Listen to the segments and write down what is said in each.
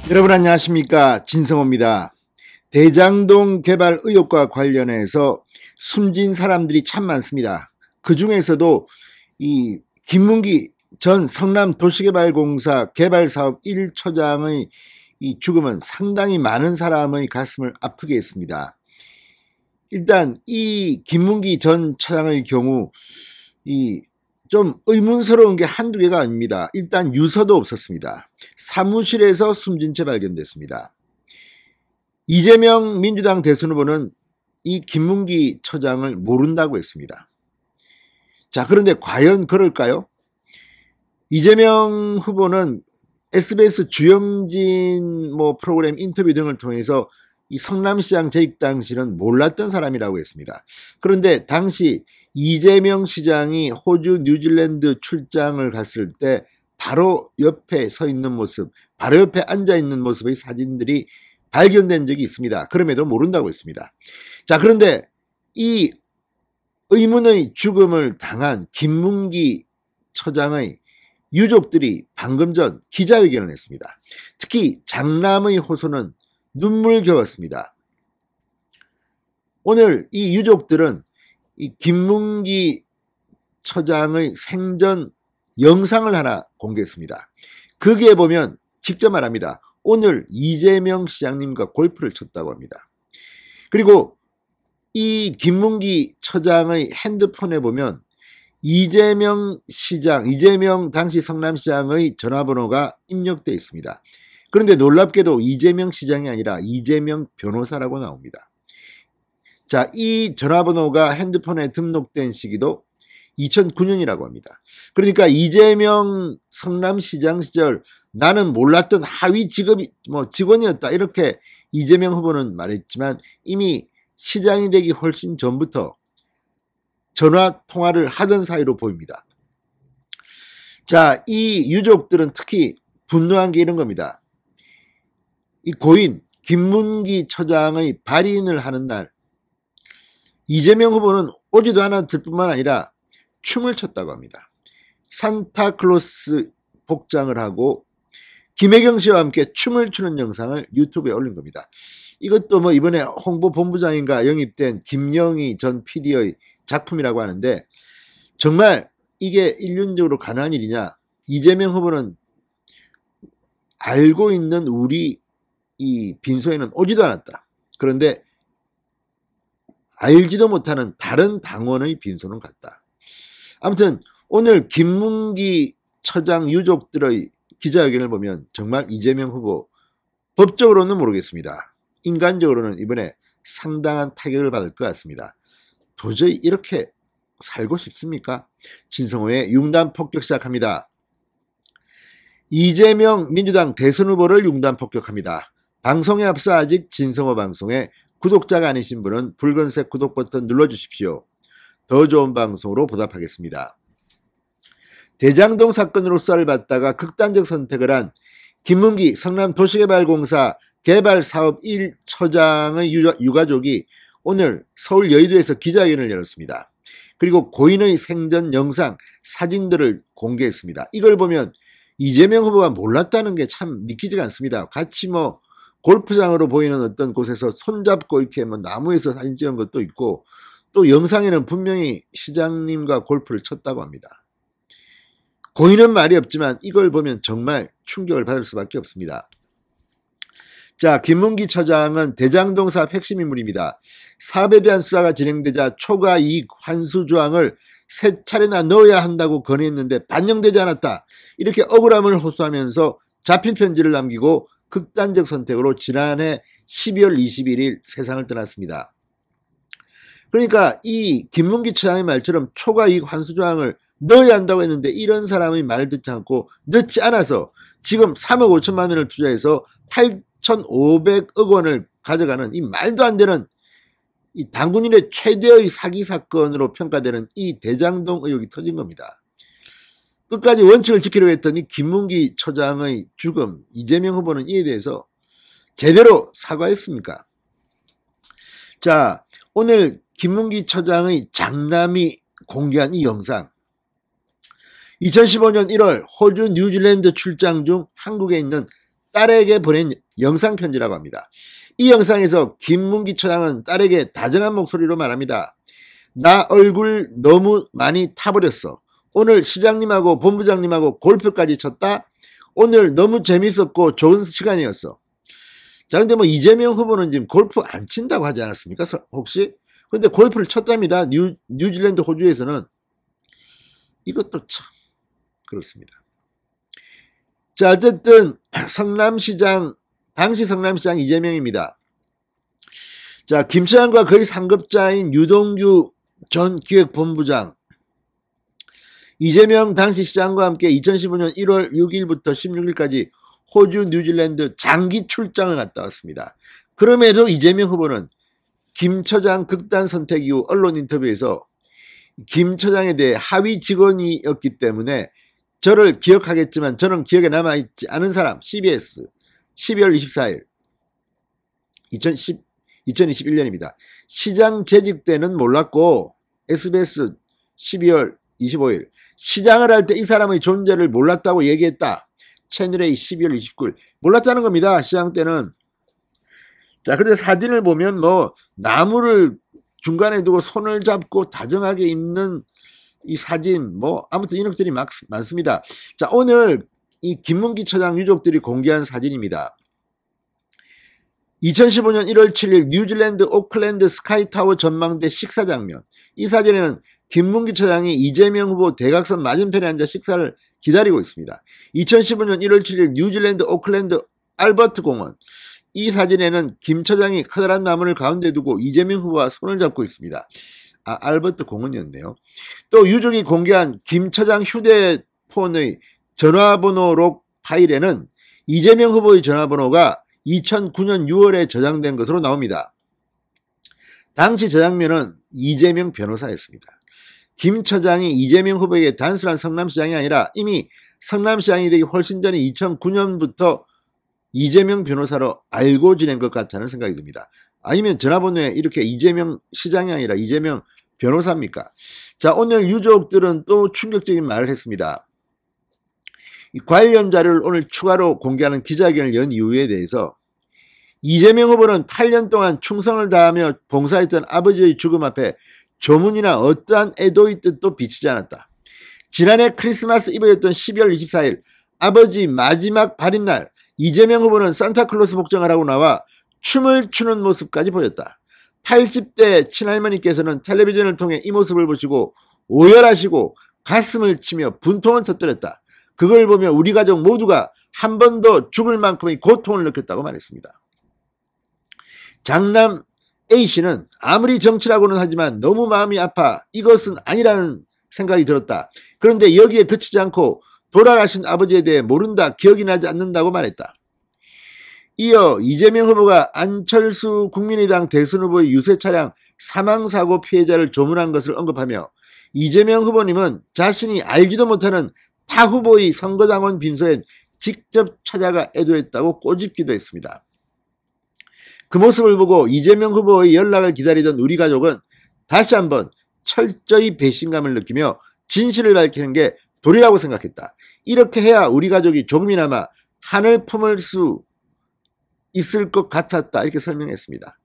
여러분 안녕하십니까, 진성호입니다. 대장동 개발 의혹과 관련해서 숨진 사람들이 참 많습니다. 그 중에서도 이 김문기 전 성남도시개발공사 개발사업 1처장의 이 죽음은 상당히 많은 사람의 가슴을 아프게 했습니다. 일단 이 김문기 전 차장의 경우 좀 의문스러운 게 한두 개가 아닙니다. 일단 유서도 없었습니다. 사무실에서 숨진 채 발견됐습니다. 이재명 민주당 대선 후보는 이 김문기 처장을 모른다고 했습니다. 자, 그런데 과연 그럴까요? 이재명 후보는 SBS 주영진 프로그램 인터뷰 등을 통해서 이 성남시장 재직 당시는 몰랐던 사람이라고 했습니다. 그런데 당시 이재명 시장이 호주 뉴질랜드 출장을 갔을 때 바로 옆에 서 있는 모습, 바로 옆에 앉아 있는 모습의 사진들이 발견된 적이 있습니다. 그럼에도 모른다고 했습니다. 자, 그런데 이 의문의 죽음을 당한 김문기 처장의 유족들이 방금 전 기자회견을 했습니다. 특히 장남의 호소는 눈물겨웠습니다. 오늘 이 유족들은 이 김문기 처장의 생전 영상을 하나 공개했습니다. 거기에 보면 직접 말합니다. 오늘 이재명 시장님과 골프를 쳤다고 합니다. 그리고 이 김문기 처장의 핸드폰에 보면 이재명 당시 성남시장의 전화번호가 입력되어 있습니다. 그런데 놀랍게도 이재명 시장이 아니라 이재명 변호사라고 나옵니다. 자, 이 전화번호가 핸드폰에 등록된 시기도 2009년이라고 합니다. 그러니까 이재명 성남시장 시절 나는 몰랐던 하위 직원이었다, 이렇게 이재명 후보는 말했지만 이미 시장이 되기 훨씬 전부터 전화 통화를 하던 사이로 보입니다. 자, 이 유족들은 특히 분노한 게 이런 겁니다. 이 고인 김문기 처장의 발인을 하는 날 이재명 후보는 오지도 않았을 뿐만 아니라 춤을 췄다고 합니다. 산타클로스 복장을 하고 김혜경 씨와 함께 춤을 추는 영상을 유튜브에 올린 겁니다. 이것도 이번에 홍보본부장인가 영입된 김영희 전 PD의 작품이라고 하는데, 정말 이게 일륜적으로 가능한 일이냐? 이재명 후보는 알고 있는 우리 이 빈소에는 오지도 않았다. 그런데 알지도 못하는 다른 당원의 빈소는 갔다. 아무튼 오늘 김문기 처장 유족들의 기자회견을 보면 정말 이재명 후보, 법적으로는 모르겠습니다. 인간적으로는 이번에 상당한 타격을 받을 것 같습니다. 도저히 이렇게 살고 싶습니까? 진성호의 융단 폭격 시작합니다. 이재명 민주당 대선 후보를 융단 폭격합니다. 방송에 앞서 아직 진성호 방송에 구독자가 아니신 분은 붉은색 구독 버튼 눌러주십시오. 더 좋은 방송으로 보답하겠습니다. 대장동 사건으로 수사를 받다가 극단적 선택을 한 김문기 성남도시개발공사 개발사업 1처장의 유가족이 오늘 서울 여의도에서 기자회견을 열었습니다. 그리고 고인의 생전 영상, 사진들을 공개했습니다. 이걸 보면 이재명 후보가 몰랐다는 게 참 믿기지가 않습니다. 같이 골프장으로 보이는 어떤 곳에서 손잡고 이렇게 나무에서 사진 찍은 것도 있고, 또 영상에는 분명히 시장님과 골프를 쳤다고 합니다. 고인은 말이 없지만 이걸 보면 정말 충격을 받을 수밖에 없습니다. 자, 김문기 처장은 대장동 사업 핵심 인물입니다. 사업에 대한 수사가 진행되자 초과 이익 환수 조항을 3차례나 넣어야 한다고 건의했는데 반영되지 않았다, 이렇게 억울함을 호소하면서 자필 편지를 남기고 극단적 선택으로 지난해 12월 21일 세상을 떠났습니다. 그러니까 이 김문기 처장의 말처럼 초과 이익 환수 조항을 넣어야 한다고 했는데 이런 사람의 말을 듣지 않고 넣지 않아서 지금 3억 5천만 원을 투자해서 8,500억 원을 가져가는 이 말도 안 되는 이 당군인의 최대의 사기 사건으로 평가되는 이 대장동 의혹이 터진 겁니다. 끝까지 원칙을 지키려고 했던 이 김문기 처장의 죽음, 이재명 후보는 이에 대해서 제대로 사과했습니까? 자, 오늘 김문기 처장의 장남이 공개한 이 영상, 2015년 1월 호주 뉴질랜드 출장 중 한국에 있는 딸에게 보낸 영상편지라고 합니다. 이 영상에서 김문기 처장은 딸에게 다정한 목소리로 말합니다. 나 얼굴 너무 많이 타버렸어. 오늘 시장님하고 본부장님하고 골프까지 쳤다. 오늘 너무 재밌었고 좋은 시간이었어. 자, 근데 뭐 이재명 후보는 지금 골프 안 친다고 하지 않았습니까? 혹시? 근데 골프를 쳤답니다. 뉴질랜드 호주에서는. 이것도 참 그렇습니다. 자, 어쨌든 성남시장, 당시 성남시장 이재명입니다. 자, 김 처장과 거의 상급자인 유동규 전 기획본부장, 이재명 당시 시장과 함께 2015년 1월 6일부터 16일까지 호주, 뉴질랜드 장기 출장을 갔다 왔습니다. 그럼에도 이재명 후보는 김 처장 극단 선택 이후 언론 인터뷰에서 김 처장에 대해 하위 직원이었기 때문에 저를 기억하겠지만 저는 기억에 남아있지 않은 사람, CBS 12월 24일 2021년입니다. 시장 재직 때는 몰랐고 SBS 12월 25일 시장을 할 때 이 사람의 존재를 몰랐다고 얘기했다. 채널A 12월 29일 몰랐다는 겁니다. 시장 때는. 자, 근데 사진을 보면 뭐 나무를 중간에 두고 손을 잡고 다정하게 입는 이 사진, 뭐 아무튼 이런 것들이 많습니다. 자, 오늘 이 김문기 처장 유족들이 공개한 사진입니다. 2015년 1월 7일 뉴질랜드 오클랜드 스카이타워 전망대 식사 장면. 이 사진에는 김문기 처장이 이재명 후보 대각선 맞은편에 앉아 식사를 기다리고 있습니다. 2015년 1월 7일 뉴질랜드 오클랜드 알버트 공원. 이 사진에는 김 처장이 커다란 나무를 가운데 두고 이재명 후보와 손을 잡고 있습니다. 아, 알버트 공원이었네요. 또 유족이 공개한 김 처장 휴대폰의 전화번호록 파일에는 이재명 후보의 전화번호가 2009년 6월에 저장된 것으로 나옵니다. 당시 저장면은 이재명 변호사였습니다. 김 처장이 이재명 후보에게 단순한 성남시장이 아니라 이미 성남시장이 되기 훨씬 전에 2009년부터 이재명 변호사로 알고 지낸 것 같다는 생각이 듭니다. 아니면 전화번호에 이렇게 이재명 시장이 아니라 이재명 변호사입니까? 자, 오늘 유족들은 또 충격적인 말을 했습니다. 이 관련 자료를 오늘 추가로 공개하는 기자회견을 연 이유에 대해서 이재명 후보는 8년 동안 충성을 다하며 봉사했던 아버지의 죽음 앞에 조문이나 어떠한 애도의 뜻도 비치지 않았다. 지난해 크리스마스 이브였던 12월 24일 아버지 마지막 발인날 이재명 후보는 산타클로스 복장을 하고 나와 춤을 추는 모습까지 보였다. 80대 친할머니께서는 텔레비전을 통해 이 모습을 보시고 오열하시고 가슴을 치며 분통을 터뜨렸다. 그걸 보며 우리 가족 모두가 한 번 더 죽을 만큼의 고통을 느꼈다고 말했습니다. 장남 A씨는 아무리 정치라고는 하지만 너무 마음이 아파 이것은 아니라는 생각이 들었다. 그런데 여기에 그치지 않고 돌아가신 아버지에 대해 모른다, 기억이 나지 않는다고 말했다. 이어 이재명 후보가 안철수 국민의당 대선 후보의 유세 차량 사망사고 피해자를 조문한 것을 언급하며 이재명 후보님은 자신이 알지도 못하는 타 후보의 선거당원 빈소에 직접 찾아가 애도했다고 꼬집기도 했습니다. 그 모습을 보고 이재명 후보의 연락을 기다리던 우리 가족은 다시 한번 철저히 배신감을 느끼며 진실을 밝히는 게 도리라고 생각했다. 이렇게 해야 우리 가족이 조금이나마 한을 품을 수 있을 것 같았다. 이렇게 설명했습니다.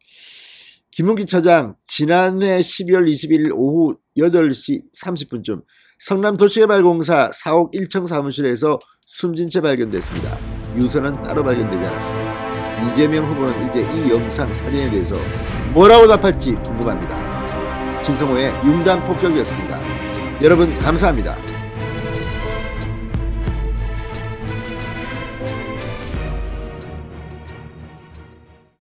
김문기 처장 지난해 12월 21일 오후 8시 30분쯤 성남도시개발공사 4옥 1층 사무실에서 숨진 채 발견됐습니다. 유서는 따로 발견되지 않았습니다. 이재명 후보는 이제 이 영상 사진에 대해서 뭐라고 답할지 궁금합니다. 진성호의 융단 폭격이었습니다. 여러분 감사합니다.